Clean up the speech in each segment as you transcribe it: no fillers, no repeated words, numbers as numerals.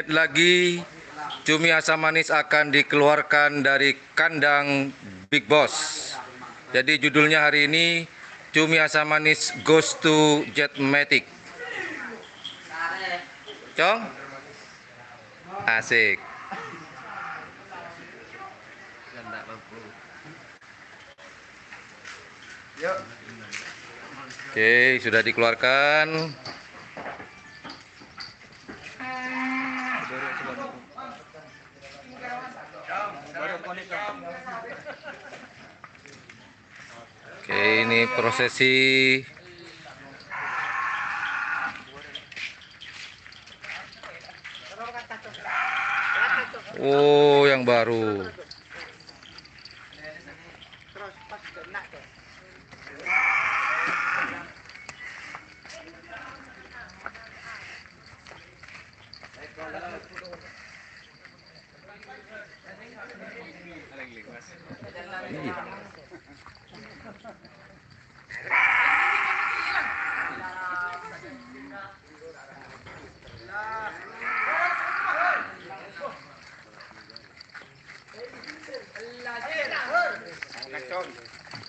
Lagi cumi asam manis akan dikeluarkan dari kandang Big Boss. Jadi judulnya hari ini cumi asam manis goes to Jetmatic. Cong? Asik. Oke, sudah dikeluarkan. Oke, ini prosesi yang baru.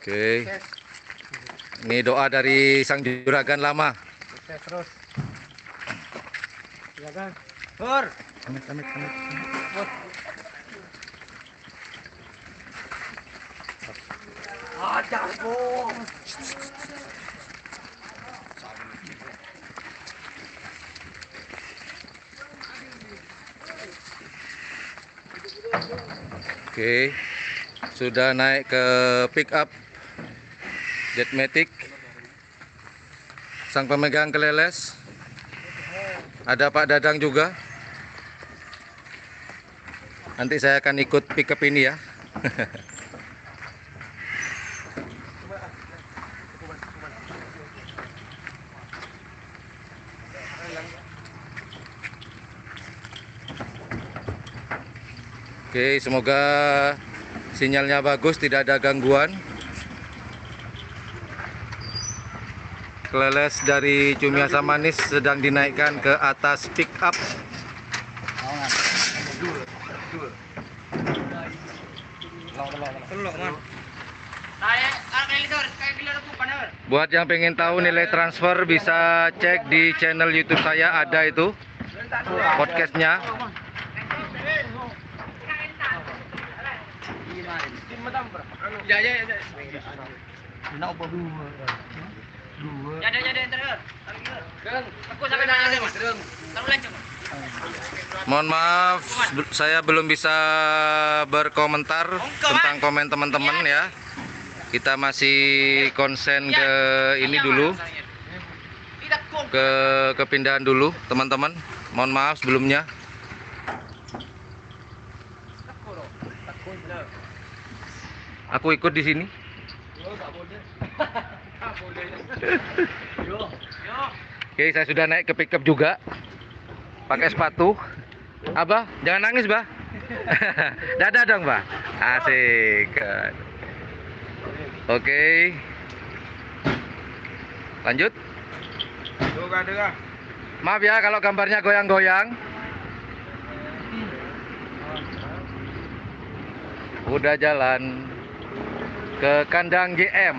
Oke. Ini doa dari sang juragan lama. Terus. Silakan. Pur. Amit. Ada, Bung. Oke. Sudah naik ke pick up Jetmatic. Sang pemegang keleles. Ada Pak Dadang juga. Nanti saya akan ikut pick up ini ya. Oke, semoga sinyalnya bagus, tidak ada gangguan. Keleles dari cumi asam manis sedang dinaikkan ke atas pick up. Buat yang pengen tahu nilai transfer bisa cek di channel YouTube saya, ada itu podcastnya. Mohon maaf, saya belum bisa berkomentar tentang komen teman-teman ya. Kita masih konsen ke ini dulu, ke kepindahan dulu teman-teman. Mohon maaf sebelumnya. Aku ikut di sini. Oke, saya sudah naik ke pickup juga. Pakai sepatu. Abah, jangan nangis, Bah. Dadah dong, Bah. Asik. Oke. Lanjut. Maaf ya kalau gambarnya goyang-goyang. Udah jalan ke kandang GM.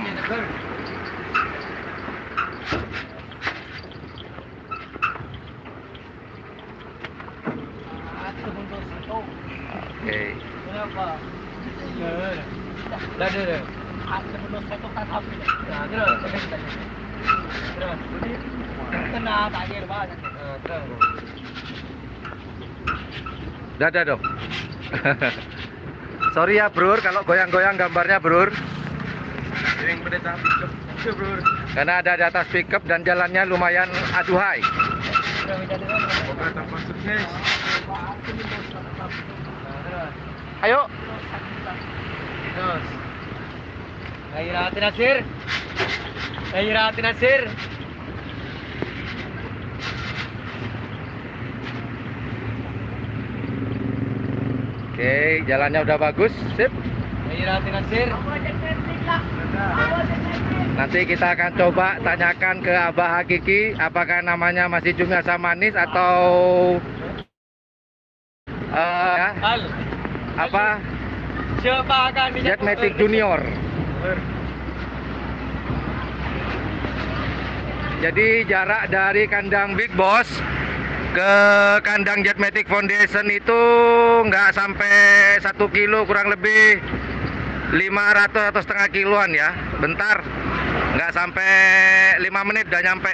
Oke. Dadah dong. Sorry ya bro, kalau goyang-goyang gambarnya bro. Karena ada di atas pickup dan jalannya lumayan aduhai. Ayo. Nasir. Oke, jalannya udah bagus, sip. Nanti kita akan coba tanyakan ke Abah Hakiki apakah namanya masih cumi asam manis atau Ya, Al. apa? Siapa akan Jetmatic Junior. Jadi jarak dari kandang Big Boss ke kandang Jetmatic Foundation itu nggak sampai 1 kilo, kurang lebih 500 atau setengah kiloan ya. Bentar, nggak sampai 5 menit udah nyampe.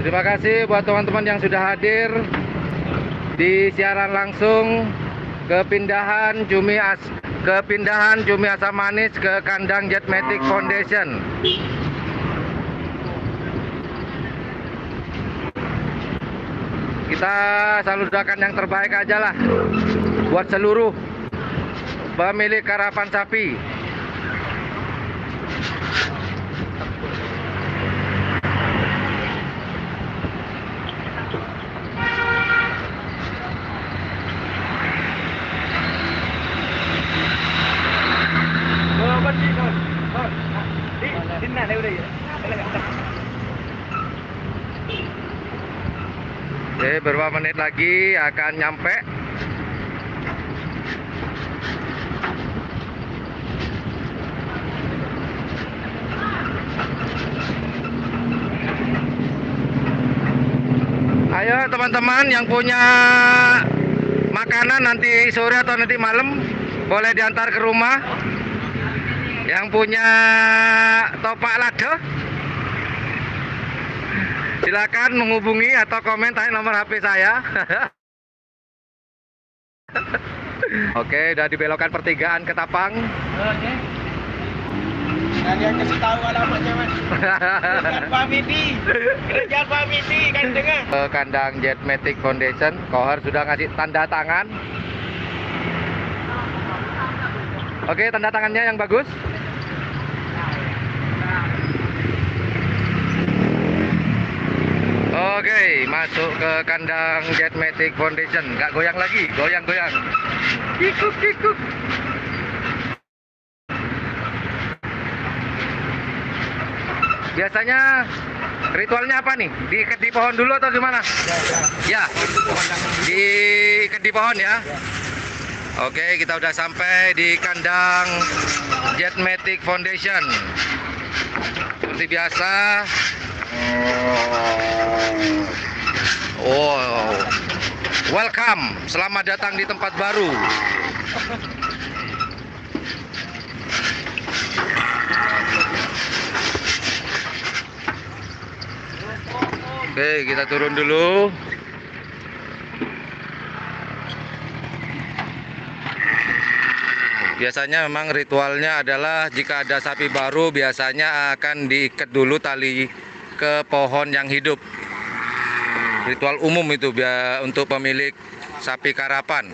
Terima kasih buat teman-teman yang sudah hadir di siaran langsung kepindahan Cumi Asam Manis ke kandang Jetmatic Foundation. Kita selalu doakan yang terbaik aja lah buat seluruh pemilik karapan sapi. Oke, beberapa menit lagi akan nyampe. Ayo teman-teman yang punya makanan nanti sore atau nanti malam boleh diantar ke rumah. Yang punya topak lado silakan menghubungi atau komen tanya nomor HP saya. Oke, udah dibelokkan pertigaan Ketapang. Oke. Kalian kasih tahu alamatnya, Mas. Kerajaan Famidi. Kerajaan Famidi kan dengar. Ke kandang Jetmatic Foundation, Kohar sudah ngasih tanda tangan. Oke, tanda tangannya yang bagus. Oke, masuk ke kandang Jetmatic Foundation. Nggak goyang lagi, goyang-goyang. Kikuk. Biasanya ritualnya apa nih? Diikat di pohon dulu atau gimana? Ya, diikat di pohon ya. Oke, kita udah sampai di kandang Jetmatic Foundation. Seperti biasa. Oh, welcome, selamat datang di tempat baru. Oke, kita turun dulu. Biasanya memang ritualnya adalah jika ada sapi baru biasanya akan diikat dulu tali ke pohon yang hidup. Ritual umum itu biar untuk pemilik sapi karapan.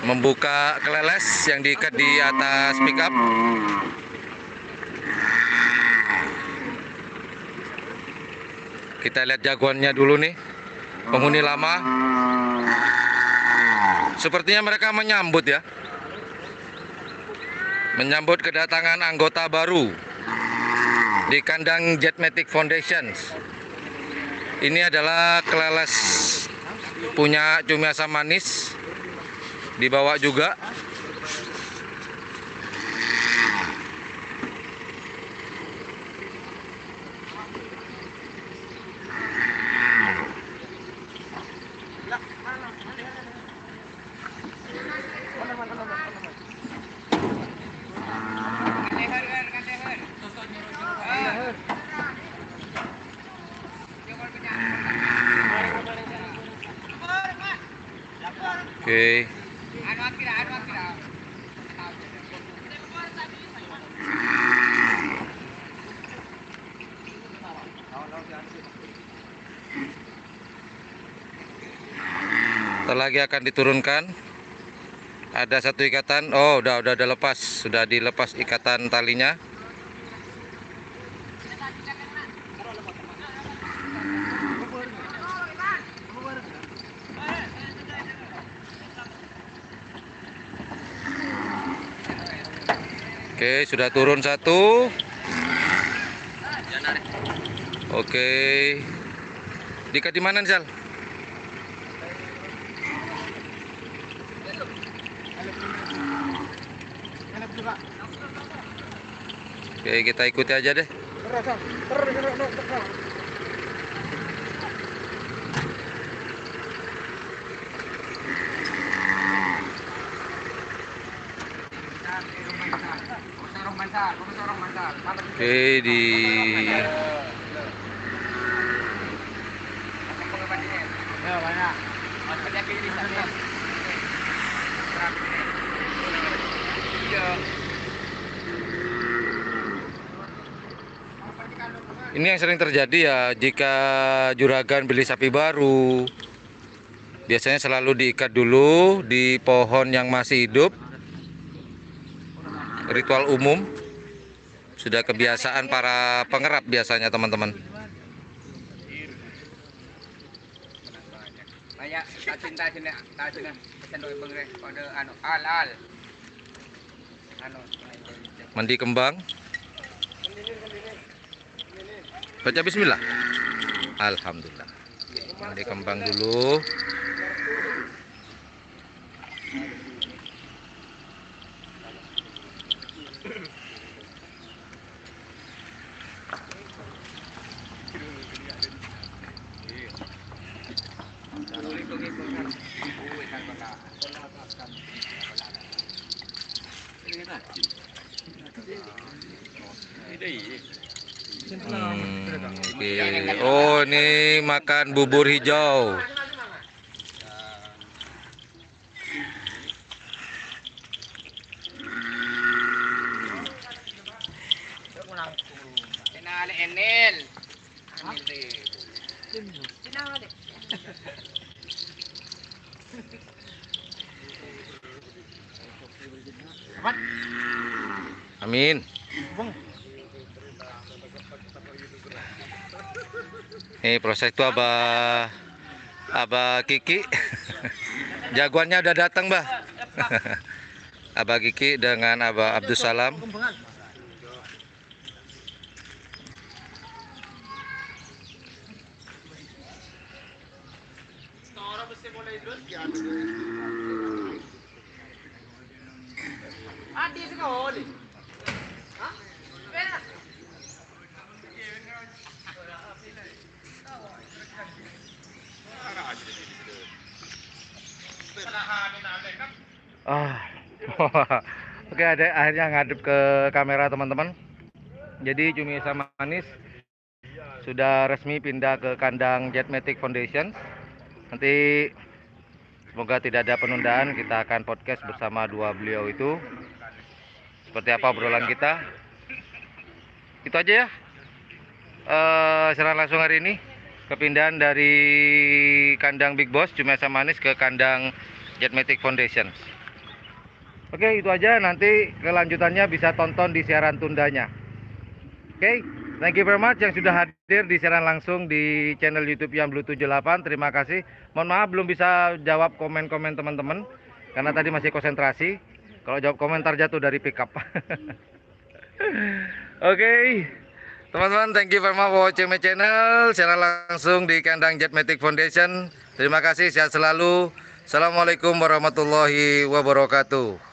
Membuka keleles yang diikat di atas pickup. Kita lihat jagoannya dulu nih, penghuni lama. Sepertinya mereka menyambut ya, menyambut kedatangan anggota baru di kandang Jetmatic Foundation. Ini adalah keleles punya Cumi Asam Manis. Dibawa juga. Oke. Setelah lagi akan diturunkan. Ada satu ikatan. Oh, udah lepas. Sudah dilepas ikatan talinya. Oke, sudah turun satu. Oke. Diikat di mana, Sal? Oke, kita ikuti aja deh. Oke, di ini yang sering terjadi ya, jika juragan beli sapi baru, biasanya selalu diikat dulu di pohon yang masih hidup. Ritual umum, sudah kebiasaan para pengerap biasanya, teman-teman. Banyak cinta sini, sendok bengre kode al. Mandi kembang. Baca bismillah. Alhamdulillah. Mandi kembang dulu. Oke. Oh, ini makan bubur hijau. Enel. Amin. Nih proses itu Abah Kiki. Jagoannya udah datang, Bah. Abah Kiki dengan Abah Abdus Salam. Oke, akhirnya ngadep ke kamera, teman-teman. Jadi Cumi Asam Manis sudah resmi pindah ke kandang Jetmatic Foundation. Nanti semoga tidak ada penundaan, kita akan podcast bersama dua beliau itu. Seperti apa obrolan kita? Itu aja ya. Secara langsung hari ini kepindahan dari kandang Big Boss Cumi Asam Manis ke kandang Jetmatic Foundation. Oke, itu aja. Nanti kelanjutannya bisa tonton di siaran tundanya. Oke, thank you very much yang sudah hadir di siaran langsung di channel YouTube yang Blue 78. Terima kasih. Mohon maaf belum bisa jawab komen-komen teman-teman karena tadi masih konsentrasi. Kalau jawab komentar jatuh dari pickup. Oke, teman-teman, thank you very much for watching my channel. Siaran langsung di kandang Jetmatic Foundation. Terima kasih, sehat selalu. Assalamualaikum warahmatullahi wabarakatuh.